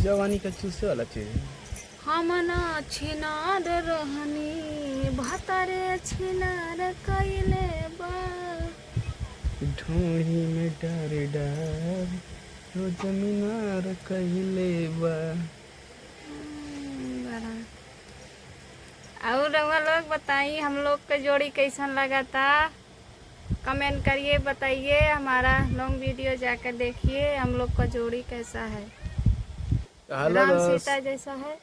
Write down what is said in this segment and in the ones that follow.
जवानी का चूसे वाला चीज। हमना छिनार रहनी भतारे छिनार कइले बा। ढूंढी में डार डार तो जमीनार कहिले बा। बड़ा। और रउआ लोग बताइए हम लोग का जोड़ी कैसन लगा था, कमेंट करिए, बताइए। हमारा लॉन्ग वीडियो जाकर देखिए हम लोग का जोड़ी कैसा है, हेलो राम सीता दोस्त। जैसा है।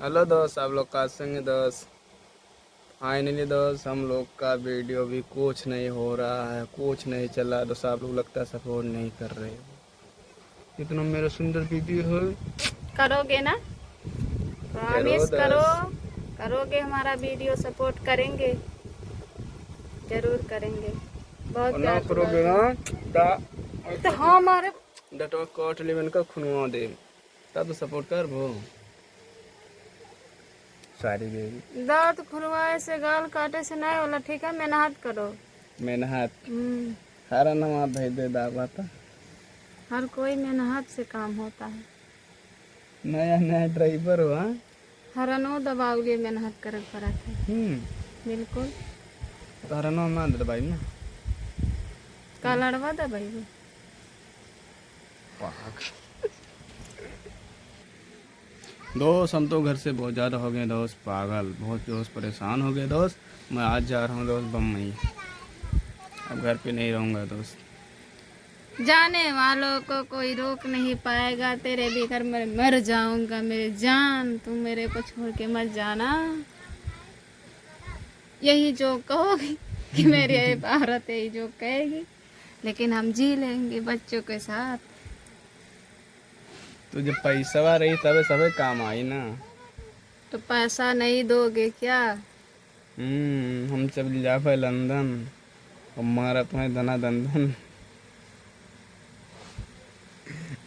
हेलो दोस्त, आप लोग का संग दोस्त। फाइनली दोस्त, हम लोग का वीडियो भी कुछ नहीं हो रहा है, कुछ नहीं चला दोस्त। आप लोग लगता है सपोर्ट नहीं कर रहे हो। इतना मेरा सुंदर वीडियो है। करोगे ना, करो प्रॉमिस करो, दोस्त। करोगे हमारा वीडियो, सपोर्ट करेंगे, जरूर करेंगे। बहुत और ना प्यार दुलार करोगे ना ता तो हमारे डटवा काट लेवन का खुनवा दे, तब तो सपोर्ट कर भो सारी बेबी। दांत खुलवाए से गाल काटे से नहीं होला, ठीक है। मेहनत करो। मेहनत हम्म, हरा नवा भेज दे दावा था। हर कोई मेहनत से काम होता है। नया नया ड्राइवर हुआ। हर नो दबाव लिए मेहनत करे पड़त है। बिल्कुल। तारा नाम ना दे भाई ना। का लड़वा दबाई पाक दोस्त, हम तो घर से बहुत ज़्यादा हो गए दोस्त, पागल बहुत दोस्त, परेशान हो गए दोस्त। मैं आज जा रहा हूँ दोस्त बम्बई, अब घर पे नहीं रहूँगा दोस्त। जाने वालों को कोई रोक नहीं पाएगा, तेरे बिगर मैं मर जाऊंगा मेरे जान, तुम मेरे को छोड़ के मत जाना। यही जो कहोगी कि मेरी भारत यही जो कहेगी, लेकिन हम जी लेंगे बच्चों के साथ। तो जब पैसा रही तब सबे काम आई ना। तो पैसा नहीं दोगे क्या? हम सब जा पाए लंदन, और मारा तुम्हें धना दंदन।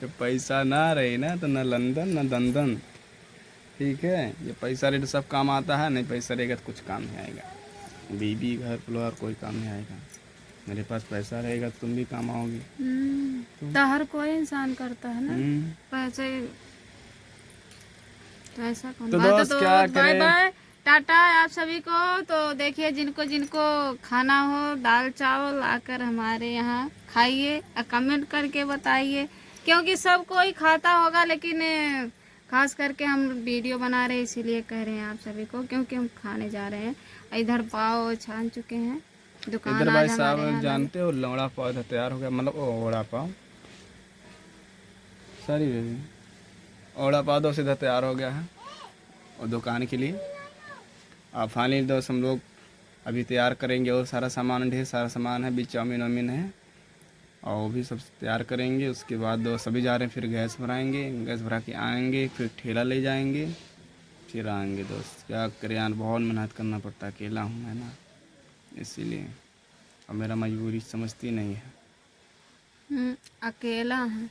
जब पैसा ना रही ना तो न लंदन न दंदन, ठीक है। ये पैसा रहे तो सब काम आता है, नहीं पैसा रहेगा तो कुछ काम नहीं आएगा। बीबी घर परिवार कोई काम नहीं आएगा। मेरे पास पैसा रहेगा तो तुम भी काम आओगी। तो हर कोई इंसान करता है ना हम्म। पैसे। तो ऐसा कौन तो बात है? दोस्त तो क्या बाय करे। बाय, टाटा आप सभी को। तो देखिए, जिनको जिनको खाना हो दाल चावल आकर हमारे यहाँ खाइए और कमेंट करके बताइए, क्योंकि सब कोई खाता होगा, लेकिन खास करके हम वीडियो बना रहे हैं इसीलिए कह रहे हैं आप सभी को, क्योंकि हम खाने जा रहे हैं। इधर पाव छान चुके हैं, दुकान इधर भाई आज हमारे साहब यहाँ लगी। जानते हो, लौड़ा पाव इधर तैयार हो गया, मतलब ओड़ा पाव, सॉरी बेबी, ओड़ा पाव दोस्त इधर तैयार हो गया है और दुकान के लिए। अब फाइनली दोस्त हम लोग अभी तैयार करेंगे, और सारा सामान, ढेर सारा सामान है, भी चाउमीन वाउमीन है, और वो भी सब तैयार करेंगे। उसके बाद दोस्त सभी जा रहे हैं, फिर गैस भराएंगे, गैस भरा के आएंगे, फिर ठेला ले जाएंगे, फिर आएंगे दोस्त। क्या करें यार, बहुत मेहनत करना पड़ता है, अकेला हूँ मैं ना, इसीलिए। अब मेरा मजबूरी समझती नहीं है। अकेला है,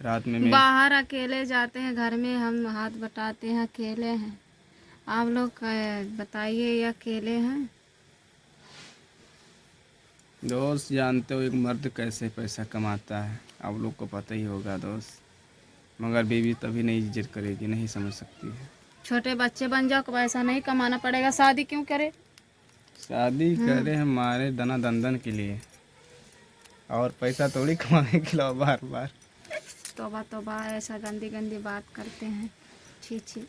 रात में मैं बाहर अकेले जाते हैं, घर में हम हाथ बटाते हैं, अकेले हैं। आप लोग बताइए, ये अकेले हैं? दोस्त जानते हो एक मर्द कैसे पैसा कमाता है, आप लोग को पता ही होगा दोस्त, मगर बीवी तभी नहीं इज्जत करेगी, नहीं समझ सकती है। छोटे बच्चे बन जाओ, पैसा नहीं कमाना पड़ेगा, शादी क्यों करे? शादी करे हमारे दना दंदन के लिए, और पैसा थोड़ी कमाने के लिए बार बार। तौबा तौबा, ऐसा गंदी गंदी बात करते हैं, छी छी,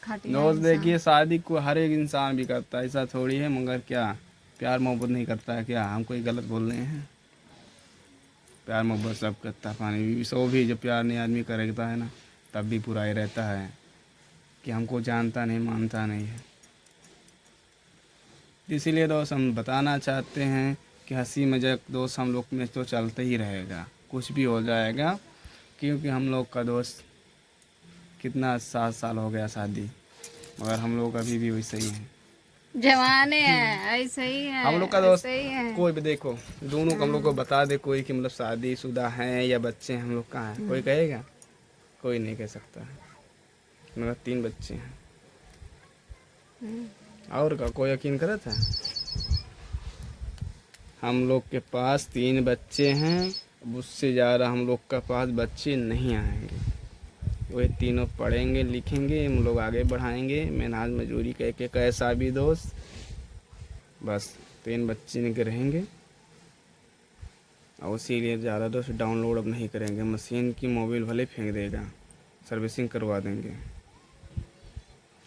घटिया दोस्त इंसान। देखिए, शादी को हर एक इंसान भी करता है, ऐसा थोड़ी है, मगर क्या प्यार मोहब्बत नहीं करता है क्या? हम कोई गलत बोल रहे हैं? प्यार मोहब्बत सब करता है, पानी भी सो भी, जब प्यार नहीं आदमी करेगा है ना, तब भी बुरा ही रहता है कि हमको जानता नहीं मानता नहीं है। इसीलिए दोस्त हम बताना चाहते हैं कि हंसी मजाक दोस्त हम लोग में तो चलते ही रहेगा, कुछ भी हो जाएगा, क्योंकि हम लोग का दोस्त कितना 7 साल हो गया शादी, मगर हम लोग अभी भी वैसे ही हैं। जवाने हैं, ऐसे ही है, हम लोग का दोस्त ऐसे ही है। कोई भी देखो, दोनों को हम लोग को बता दे कोई कि मतलब शादीशुदा हैं या बच्चे हैं, हम लोग कहाँ हैं, कोई कहेगा? कोई नहीं कह सकता है, मगर 3 बच्चे हैं। और का कोई यकीन करे था? हम लोग के पास 3 बच्चे हैं, अब उससे ज़्यादा हम लोग के पास बच्चे नहीं आएंगे। वही तीनों पढ़ेंगे लिखेंगे, हम लोग आगे बढ़ाएंगे, मेहनत मजदूरी करके कैसा भी दोस्त, बस 3 बच्चे निकल रहेंगे। और उसी लिए ज़्यादा दोस्त डाउनलोड अब नहीं करेंगे। मशीन की मोबाइल भले फेंक देगा, सर्विसिंग करवा देंगे।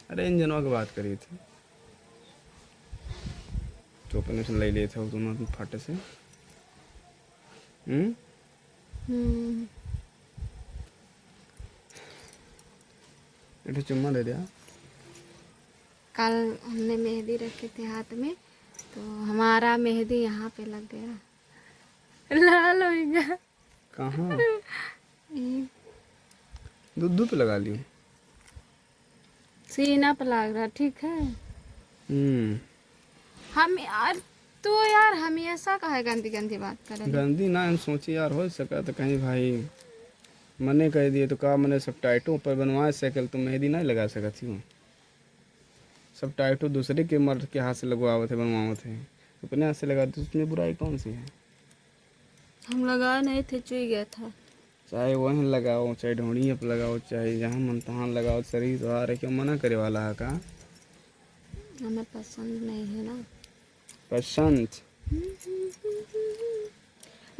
अरे इंजनों की बात करी थी, तो अपने से ले लिए थे दोनों फाटे से। इधर चुम्मा दे दिया। कल हमने मेहंदी रखे थे हाथ में, तो हमारा मेहंदी यहाँ पे लग गया, लाल हो गया। कहाँ? दूध पे लगा लियो। सीना पे लग रहा, ठीक है। हम यार, तो यार हमेशा का है गंदी गंदी बात करे। गंदी ना, हम सोचे यार हो सका तो कहीं भाई मने कह दिए तो का मैंने सब टाइटों पर बनवाए साइकिल, तो मेहंदी नहीं लगा सका थी। सब टाइटों दूसरे के मर्द के हाथ से लगवावे थे, बनवावे थे, तो अपने हाथ से लगा तो उसमें बुराई कौन सी है? हम लगा नहीं थे, चुई गया था। चाहे वहीं लगाओ, चाहे ढोड़िए पर लगाओ, चाहे जहाँ मन तहाँ लगाओ, शरीर तो आ रहे क्यों मना करे वाला है का? हमें पसंद नहीं है ना। पसंद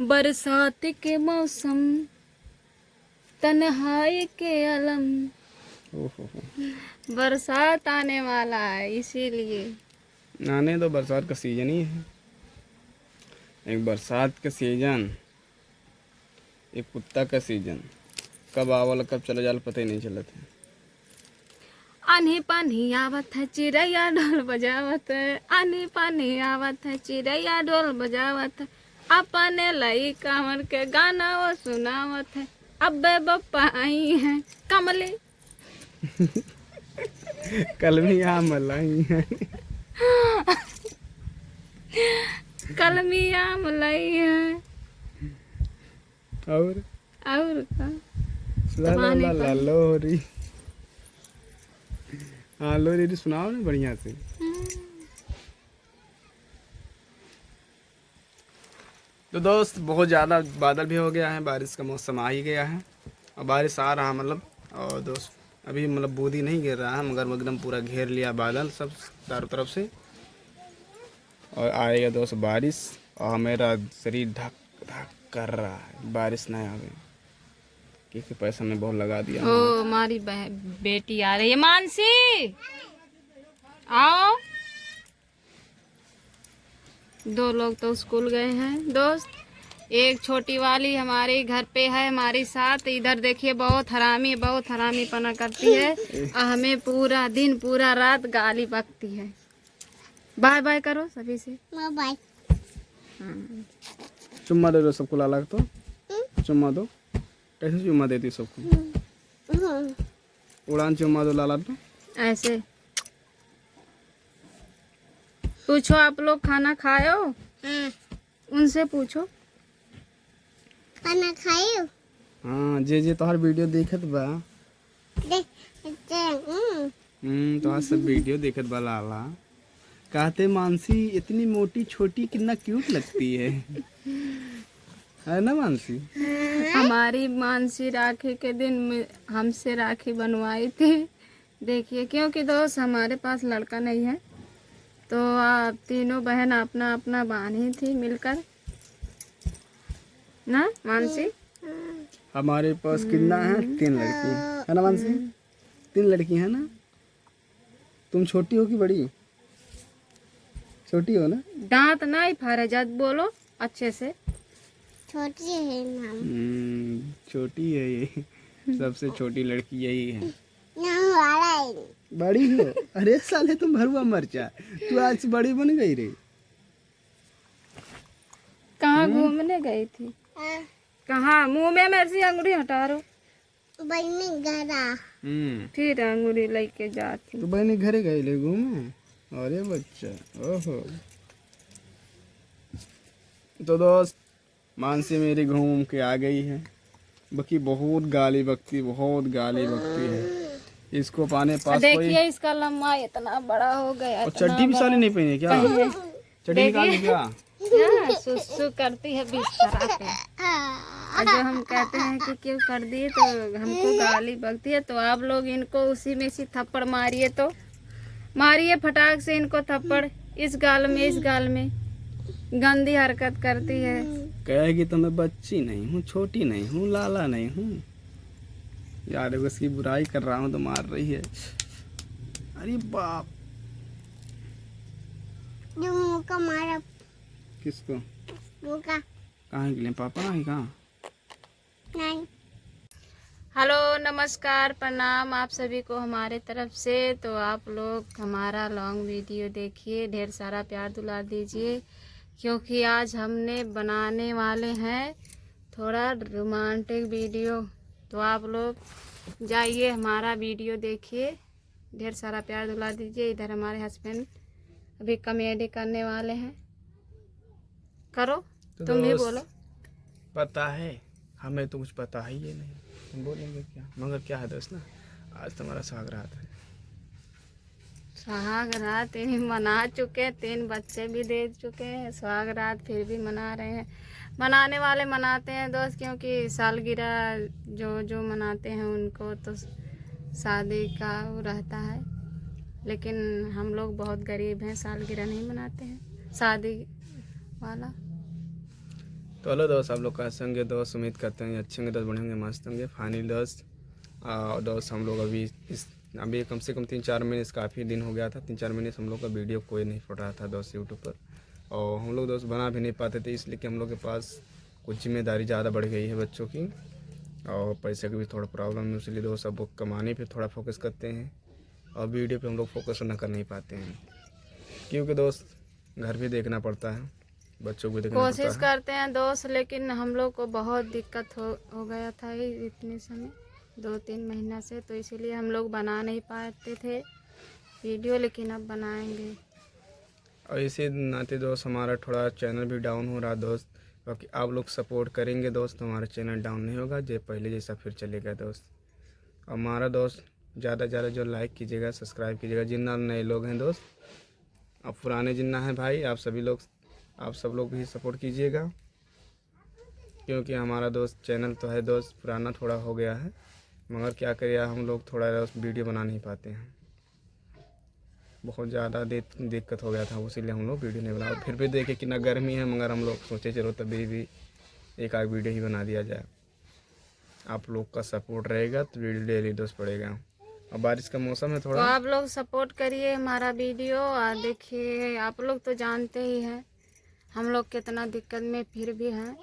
बरसात के मौसम, तन्हाई के अलम, ओहो, बरसात आने वाला है इसीलिए। आने दो, बरसात का सीजन ही है। एक बरसात का सीजन, एक कुत्ता का सीजन, कब आवल कब चले जाल पता ही नहीं चलत है। आनी पानी आवत है, चिड़ैया ढोल बजावत है। आनी पानी आवत है, चिड़ैया ढोल बजावत है। अपने लई कांवर के गाना वो सुनावत है। अब्बे बप्पा आई हैं कमली, कल भी यहाँ मलाई है। कलमिया मलाई है। और का ला ला ला ला लोरी। हाँ लोरी सुनाओ ना बढ़िया से। तो दोस्त बहुत ज़्यादा बादल भी हो गया है, बारिश का मौसम आ ही गया है और बारिश आ रहा मतलब। और दोस्त अभी मतलब बूंदी नहीं गिर रहा है, मगर एकदम पूरा घेर लिया बादल सब चारों तरफ से। और आएगा दोस्त बारिश, और मेरा शरीर धक धक कर रहा है, बारिश नहीं आवे क्योंकि पैसा मैं बहुत लगा दिया। ओ हमारी बेटी आ रही है, मानसी आओ। 2 लोग तो स्कूल गए हैं दोस्त। एक छोटी वाली हमारे घर पे है हमारे साथ। इधर देखिए बहुत हरामी पना करती है और हमें पूरा दिन पूरा रात गाली बकती है। बाय बाय करो सभी से। बाय। चुम्मा दे दो सबको, लाला तो चुम्मा दो। कैसे चुम्मा देती सबको? उड़ान चुम्मा दो लाला तो। ऐसे पूछो, आप लोग खाना खाए हो? उनसे पूछो खाना खाए हो? हाँ जे तोहर वीडियो देखत बा, तोहर सब वीडियो देखत बा लाला। कहते मानसी इतनी मोटी छोटी कितना क्यूट लगती है ना मानसी? हमारी मानसी राखी के दिन में हमसे राखी बनवाई थी। देखिए क्योंकि दोस्त हमारे पास लड़का नहीं है, तो आप तीनों बहन अपना अपना बांधी थी मिलकर ना मानसी। हमारे पास कितना है? 3 लड़की है ना मानसी? 3 लड़की है ना? तुम छोटी हो कि बड़ी? छोटी हो ना? दांत नहीं फाड़े, जब बोलो अच्छे से। छोटी है नाम। छोटी है ये, सबसे छोटी लड़की यही है। है। बड़ी हो? अरे साले तुम भरुआ मरचा, तू आज से बड़ी बन गई रे। कहाँ घूमने गई थी? कहाँ? मुंह में मेरे से अंगूरी हटा रो। बहनी घरा। फिर अंगूरी लेके जाती। तो बहनी घरे गई ले घूमे? अरे बच्चा, ओहो। तो दोस्त मानसी मेरी घूम के आ गई है, बाकी बहुत गाली बकती है। इसको पाने पास देखिए इसका लम्बा इतना बड़ा हो गया। और चड्डी भी साली नहीं पहनी क्या? चड्डी निकाल दी क्या? सुसु करती है बिस्तर पे। और जो हम कहते हैं कि क्यों कर दिए तो हमको गाली बकती है। तो आप लोग इनको उसी में से थप्पड़ मारिए, तो मारिए फटाक से इनको थप्पड़, इस गाल में गंदी हरकत करती है। कहेगी तो मैं बच्ची नहीं हूँ, छोटी नहीं हूँ, लाला नहीं हूँ। यार उसकी बुराई कर रहा हूँ तो मार रही है। अरे बाप, जो मुँह का मारा किसको? मुँह का कहाँ के लिए? पापा है कहाँ? नहीं। हेलो, नमस्कार, प्रणाम आप सभी को हमारे तरफ से। तो आप लोग हमारा लॉन्ग वीडियो देखिए, ढेर सारा प्यार दुलार दीजिए, क्योंकि आज हमने बनाने वाले हैं थोड़ा रोमांटिक वीडियो। तो आप लोग जाइए हमारा वीडियो देखिए, ढेर सारा प्यार दुलार दीजिए। इधर हमारे हस्बैंड अभी कॉमेडी करने वाले हैं। करो, तो तुम भी दोस्त, बोलो। पता है हमें तो कुछ पता ही ये नहीं, तुम बोलेंगे क्या? मगर क्या है दोस्त ना, आज तुम्हारा सुहाग रात है। सुहाग रात ही मना चुके, 3 बच्चे भी दे चुके हैं, सुहाग रात फिर भी मना रहे हैं। मनाने वाले मनाते हैं दोस्त, क्योंकि सालगिरह जो मनाते हैं उनको तो शादी का वो रहता है। लेकिन हम लोग बहुत गरीब हैं, सालगिरह नहीं मनाते हैं शादी वाला। तो हेलो दोस्त, आप लोग कैसे होंगे दोस्त? उम्मीद करते हैं अच्छे होंगे दोस्त, बड़े होंगे, मस्त होंगे। फाइनली दोस्त दोस्त हम लोग अभी कम से कम 3-4 महीने से काफ़ी दिन हो गया था, 3-4 महीने से हम लोग का वीडियो कोई नहीं पड़ रहा था दोस्त यूट्यूब पर। और हम लोग दोस्त बना भी नहीं पाते थे, इसलिए कि हम लोग के पास कुछ जिम्मेदारी ज़्यादा बढ़ गई है बच्चों की, और पैसे की भी थोड़ा प्रॉब्लम है। इसलिए दोस्त अब कमाने पे थोड़ा फोकस करते हैं, और वीडियो पे हम लोग फोकस ना कर नहीं पाते हैं, क्योंकि दोस्त घर भी देखना पड़ता है, बच्चों को भी देखना पड़ता कोशिश है। करते हैं दोस्त, लेकिन हम लोग को बहुत दिक्कत हो गया था इतने समय 2-3 महीना से। तो इसीलिए हम लोग बना नहीं पाते थे वीडियो, लेकिन अब बनाएंगे। और इसी नाते दोस्त हमारा थोड़ा चैनल भी डाउन हो रहा दोस्त, बाकी आप लोग सपोर्ट करेंगे दोस्त तो हमारा चैनल डाउन नहीं होगा, जो पहले जैसा फिर चलेगा दोस्त। और हमारा दोस्त ज़्यादा से ज़्यादा जो लाइक कीजिएगा, सब्सक्राइब कीजिएगा, जितना नए लोग हैं दोस्त, अब पुराने जितना है भाई, आप सब लोग भी सपोर्ट कीजिएगा, क्योंकि हमारा दोस्त चैनल तो है दोस्त पुराना थोड़ा हो गया है, मगर क्या करिए हम लोग थोड़ा वीडियो बना नहीं पाते हैं, बहुत ज़्यादा दिक्कत हो गया था, इसीलिए हम लोग वीडियो नहीं बना। फिर भी देखे कितना गर्मी है, मगर हम लोग सोचे चलो तभी भी एक आध वीडियो ही बना दिया जाए। आप लोग का सपोर्ट रहेगा तो वीडियो डेली दोस्त पड़ेगा। और बारिश का मौसम है तो थोड़ा, आप लोग सपोर्ट करिए हमारा वीडियो। और देखिए, आप लोग तो जानते ही हैं हम लोग कितना दिक्कत में फिर भी हैं।